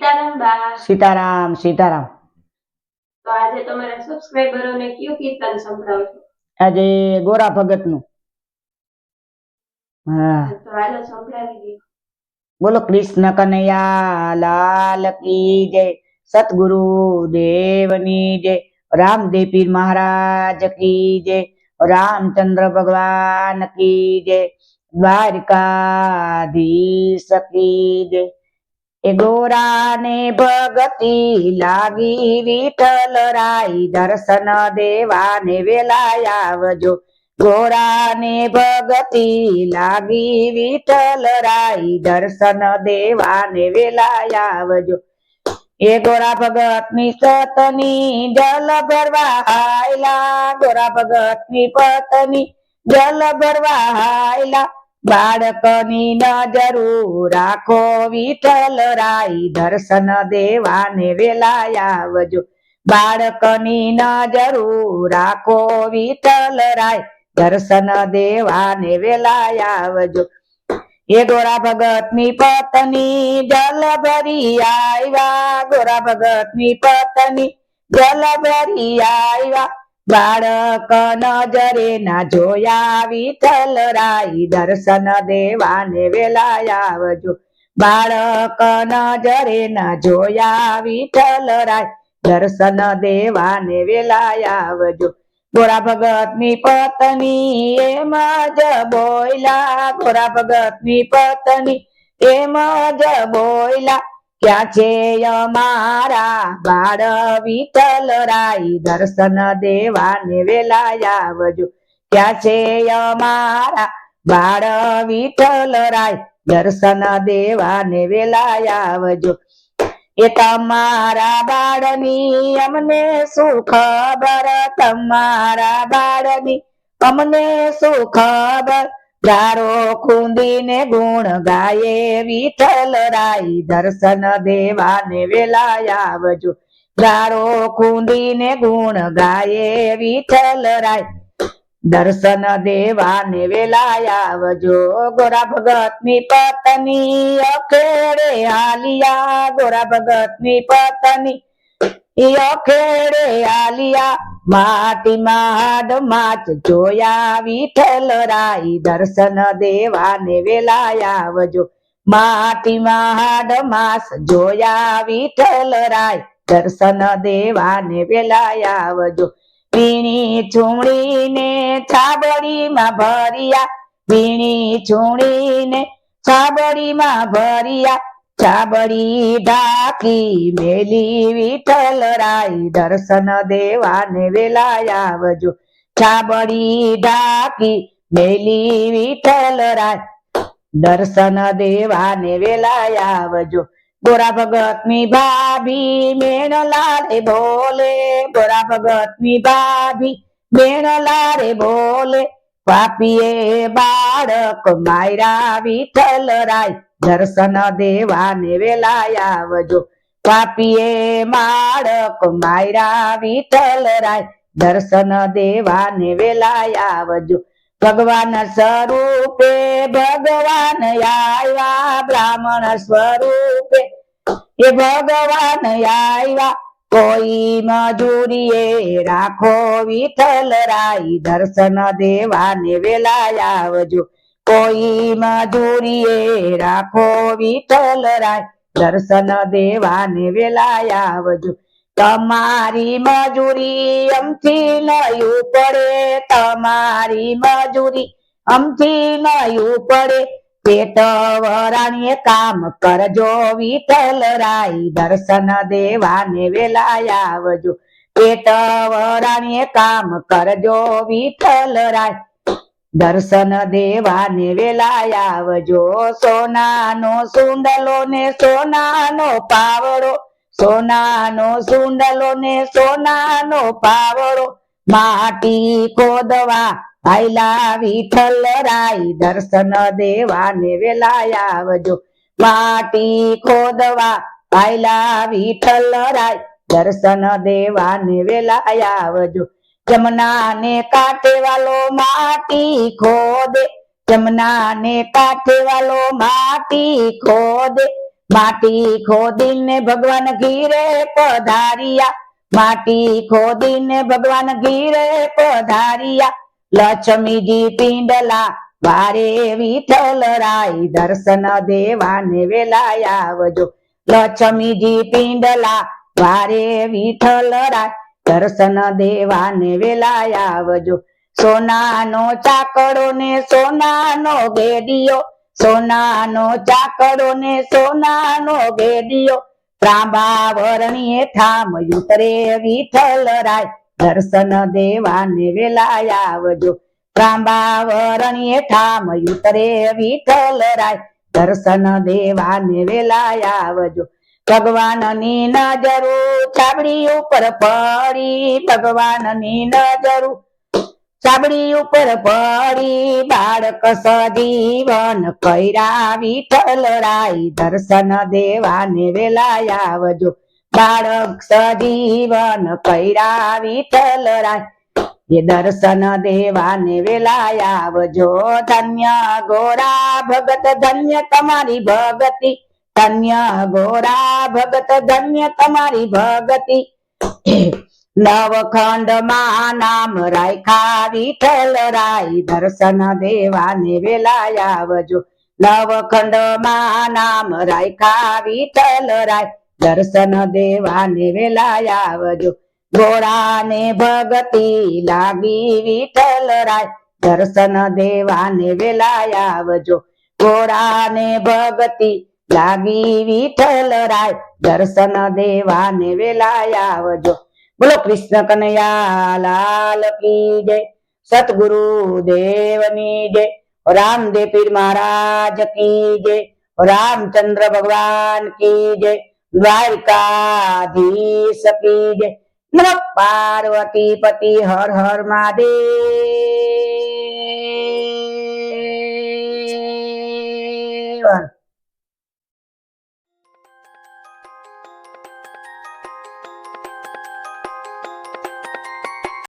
સીતારામ બા. સીતારામ સીતારામ। તો આજે તમારા સબસ્ક્રાઇબરોને કયું કીર્તન સંભળાવશો? આજે ગોરા ભગત નું। હા તો હાલો સંભળાવી દો। બોલો કૃષ્ણ કનૈયા લાલ કી જય, સતગુરુ દેવની જય, રામદેવ પીર મહારાજ की जय, रामचंद्र भगवान की जय, द्वारिकाधीश की जय। ए गोरा ने भगती लागी विठल राई, दर्शन देवा ने वेलाया आवजो। गोरा ने भगती लागी विठल राई, दर्शन देवा ने वेलाया आवजो। ए गोरा भगत नी सतनी जल भरवा आयला, गोरा भगत नी पत्नी जल भरवा आयला, बाळकनी नजरू राखो विठल राई, दर्शन देवा ने वेलाया आवजो। बाळकनी नजरू राखो विठल राई, दर्शन देवा ने वेलाया आवजो। ये गोरा भगत नी पत्नी जल भरी आयवा, गोरा भगत नी पत्नी जल भरी आयवा, बाळक नजरे ना जोया विठल राई, दर्शन देवा ने वेलाया आवजो। बाळक नजरे ना जोया विठल राई, दर्शन देवा ने वेलाया आवजो। गोरा भगत नी पत्नी एम ज बोयला, गोरा भगत नी पत्नी एम ज बोयला, क्या छे मारा बाळ विठल राई, दर्शन देवा ने वेलाया आवजो। क्या छे मारा बाळ विठल राई, दर्शन देवा ने वेलाया आवजो। ए तमारा बाळनी अमने શું ખબર, तमारा बाळनी अमने શું ખબર, ગારો ખૂંદીને ગુણ ગાયે વિઠ્ઠલ રાઈ, દર્શન દેવા ને વેલાયા આવજો। ગારો ખૂંદીને ગુણ ગાયે વિઠ્ઠલ રાઈ, દર્શન દેવા ને વેલાયા આવજો। ગોરા ભગત ની પત્ની અખેડે આલિયા, ગોરા ભગત ની પત્ની અખેડે આલિયા, માટી માડ માચ જોયા વિઠ્ઠલ રાઈ, દર્શન દેવા ને વેલાયા આવજો। માટી માડ માસ જોયા વિઠ્ઠલ રાઈ, દર્શન દેવા ને વેલાયા આવજો। વીણી ચૂંડી ને છાબડી માં ભરિયા, વીણી ચૂંડી ને છાબડી માં ભરિયા, છાબડી ઢાકી મેલી વિઠ્ઠલ રાઈ, દર્શન દેવા ને વેલાયા આવજો। છાબડી ઢાકી મેલી વિઠ્ઠલ રાઈ, દર્શન દેવા ને વેલાયા આવજો। गोरा भगत नी भाभी मेण लारे बोले, गोरा भगत नी भाभी मेण लारे बोले, पापीए बाळक मायरा विठ्ठल राई, दर्शन देवा ने वेलाया आवजो। पापीए बाळक मायरा विठ्ठल राई, दर्शन देवा ने वेलाया आवजो। भगवान स्वरूपे भगवान आया, ब्राह्मण स्वरूपे ये भगवान आया, कोई मजूरिए राखो विठ्ठल राई, दर्शन देवा ने वेलाया आवजो। कोई मजूरिए राखो विठ्ठल राई, दर्शन देवा ने वेलाया आवजो। तमारी मजूरी अमथी नयू पड़े, तमारी मजूरी अमथी नयू पड़े, पेट वराणीए काम करजो विठ्ठल राई, दर्शन देवा ने वेलाया आवजो। पेट वराणीए काम करजो विठ्ठल राई, दर्शन देवा ने वेलाया आवजो। सोनानो सुंडलो ने सोनानो पावड़ो, सोनानो सुंडलो ने सोनानो पावड़ो, माटी खोदवा आयला विठ्ठल राई, दर्शन देवा ने वेलाया आवजो। माटी खोदवा आयला विठ्ठल राई, दर्शन देवा ने वेलाया आवजो। जमुना ने कांठे वालो माटी खोदे, जमुना ने कांठे वालो माटी खोदे, માટી ખોદીને ભગવાન ઘીરે પધાર્યા, માટી ખોદીને ભગવાન ઘીરે પધાર્યા, લક્ષ્મીજી પિંડલા વારે વિઠ્ઠલ રાય, દર્શન દેવાને વેલા આવજો. લક્ષ્મીજી પિંડલા વારે વિઠ્ઠલ રાય, દર્શન દેવાને વેલા આવજો. સોનાનો ચાકડો ને સોનાનો ગેડિયો, સોનાનો ચાકડો ને સોનાનો ગેડિયો, ત્રાંબા વરણીએ ઠામ ઉતરે વિઠ્ઠલ રાય, દર્શન દેવાને વેલા આવજો. ત્રાંબા વરણીએ ઠામ ઉતરે વિઠ્ઠલ રાય, દર્શન દેવાને વેલા આવજો. ભગવાનની નજરો છાબડી ઉપર પડી, ભગવાનની નજરો છાબડી ઉપર પડી, બાળક સજીવન કર્યા વિઠ્ઠલ રાય, દર્શન દેવાને વેલા આવજો. બાળક સજીવન કર્યા વિઠ્ઠલ રાય, એ દર્શન દેવાને વેલા આવજો. ધન્ય ગોરા ભગત ધન્ય તમારી ભગતિ, ધન્ય ગોરા ભગત ધન્ય તમારી ભગતિ, નવખંડ માં નામ રાખ્યા વિઠ્ઠલ રાય, દર્શન દેવાને વેલા આવજો. નવખંડ માં નામ રાખ્યા વિઠ્ઠલ રાય, દર્શન દેવાને વેલા આવજો. ગોરાને ભગતિ લાગી વિઠ્ઠલ રાય, દર્શન દેવાને વેલા આવજો. ગોરાને ભગતિ લાગી વિઠ્ઠલ રાય, દર્શન દેવાને વેલા આવજો. બોલો કૃષ્ણ કનૈયા લાલ કી જય, સતગુરુ દેવની જય, રામદેવ પીર મહારાજ કી જય, રામચંદ્ર ભગવાન કી જય, દ્વારકાધીશ કી જય. નમઃ પાર્વતી પતિ હર હર મહાદેવ.